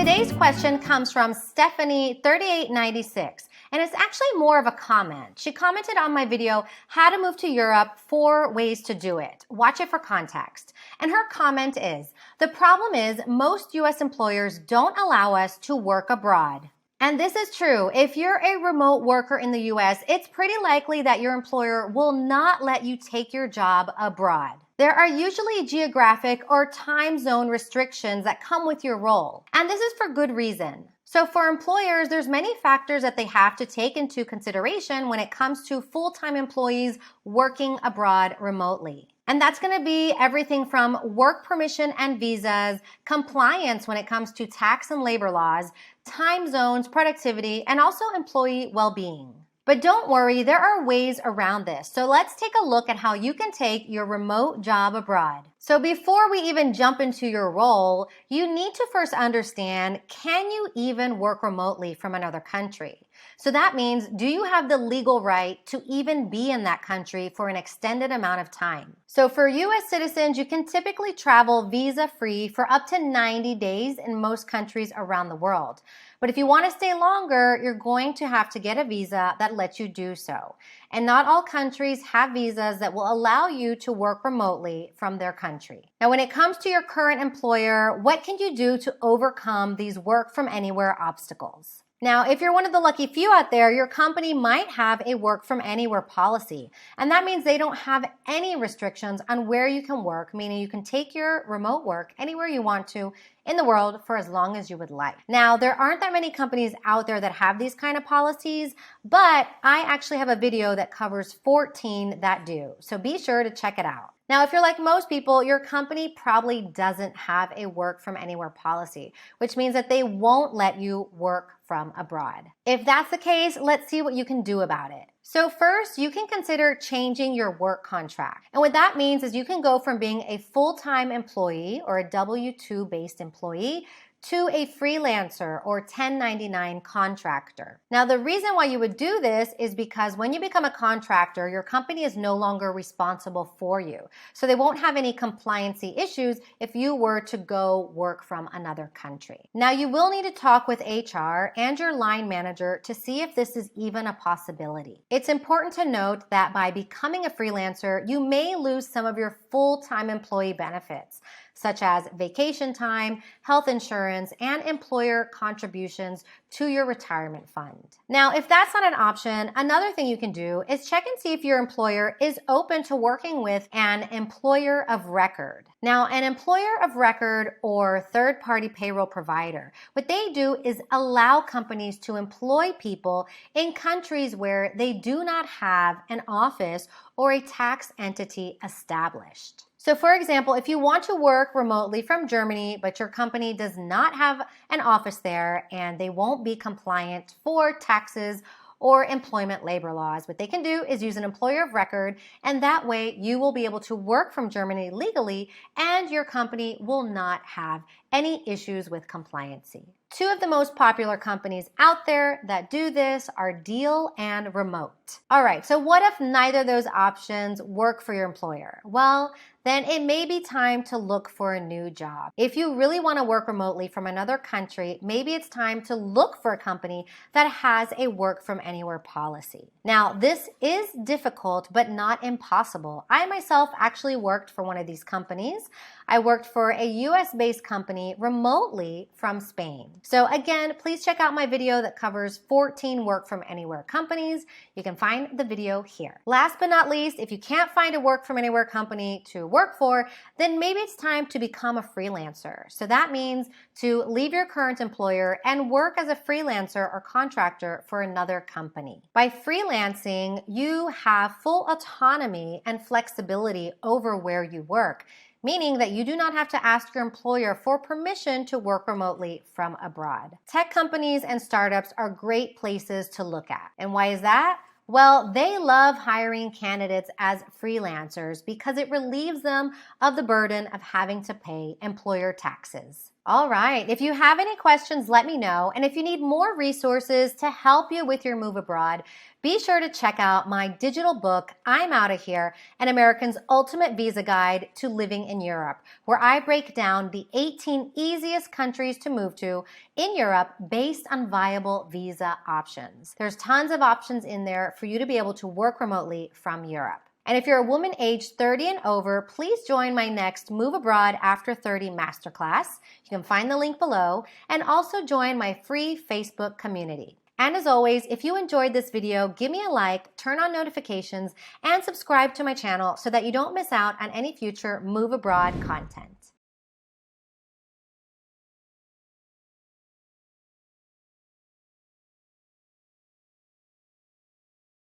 Today's question comes from Stephanie3896, and it's actually more of a comment. She commented on my video, How to Move to Europe, 4 Ways to Do It. Watch it for context. And her comment is, the problem is most US employers don't allow us to work abroad. And this is true. If you're a remote worker in the US, it's pretty likely that your employer will not let you take your job abroad. There are usually geographic or time zone restrictions that come with your role. And this is for good reason. So for employers, there's many factors that they have to take into consideration when it comes to full-time employees working abroad remotely. And that's going to be everything from work permission and visas, compliance when it comes to tax and labor laws, time zones, productivity, and also employee well-being. But don't worry, there are ways around this. So let's take a look at how you can take your remote job abroad. So before we even jump into your role, you need to first understand, can you even work remotely from another country? So that means, do you have the legal right to even be in that country for an extended amount of time? So for US citizens, you can typically travel visa-free for up to 90 days in most countries around the world. But if you want to stay longer, you're going to have to get a visa that lets you do so. And not all countries have visas that will allow you to work remotely from their country. Now, when it comes to your current employer, what can you do to overcome these work from anywhere obstacles? Now, if you're one of the lucky few out there, your company might have a work from anywhere policy. And that means they don't have any restrictions on where you can work, meaning you can take your remote work anywhere you want to in the world for as long as you would like. Now, there aren't that many companies out there that have these kind of policies, but I actually have a video that covers 14 that do. So be sure to check it out. Now, if you're like most people, your company probably doesn't have a work from anywhere policy, which means that they won't let you work from abroad. If that's the case, let's see what you can do about it. So first, you can consider changing your work contract. And what that means is you can go from being a full-time employee or a W-2 based employee to a freelancer or 1099 contractor. Now, the reason why you would do this is because when you become a contractor, your company is no longer responsible for you. So they won't have any compliancy issues if you were to go work from another country. Now, you will need to talk with HR and your line manager to see if this is even a possibility. It's important to note that by becoming a freelancer, you may lose some of your full-time employee benefits, such as vacation time, health insurance, and employer contributions to your retirement fund. Now, if that's not an option, another thing you can do is check and see if your employer is open to working with an employer of record. Now, an employer of record or third-party payroll provider, what they do is allow companies to employ people in countries where they do not have an office or a tax entity established. So for example, if you want to work remotely from Germany, but your company does not have an office there and they won't be compliant for taxes or employment labor laws, what they can do is use an employer of record, and that way you will be able to work from Germany legally and your company will not have any issues with compliancy. 2 of the most popular companies out there that do this are Deal and Remote. All right, so what if neither of those options work for your employer? Well, then it may be time to look for a new job. If you really want to work remotely from another country, maybe it's time to look for a company that has a work from anywhere policy. Now, this is difficult, but not impossible. I myself actually worked for one of these companies. I worked for a US-based company remotely from Spain. So again, please check out my video that covers 14 work from anywhere companies. You can find the video here. Last but not least, if you can't find a work from anywhere company to work for, then maybe it's time to become a freelancer. So that means to leave your current employer and work as a freelancer or contractor for another company. By freelancing, you have full autonomy and flexibility over where you work, meaning that you do not have to ask your employer for permission to work remotely from abroad. Tech companies and startups are great places to look at. And why is that? Well, they love hiring candidates as freelancers because it relieves them of the burden of having to pay employer taxes. All right. If you have any questions, let me know. And if you need more resources to help you with your move abroad, be sure to check out my digital book, I'm Outta Here, An American's Ultimate Visa Guide to Living in Europe, where I break down the 18 easiest countries to move to in Europe based on viable visa options. There's tons of options in there for you to be able to work remotely from Europe. And if you're a woman aged 30 and over, please join my next Move Abroad After 30 Masterclass. You can find the link below, and also join my free Facebook community. And as always, if you enjoyed this video, give me a like, turn on notifications, and subscribe to my channel so that you don't miss out on any future Move Abroad content.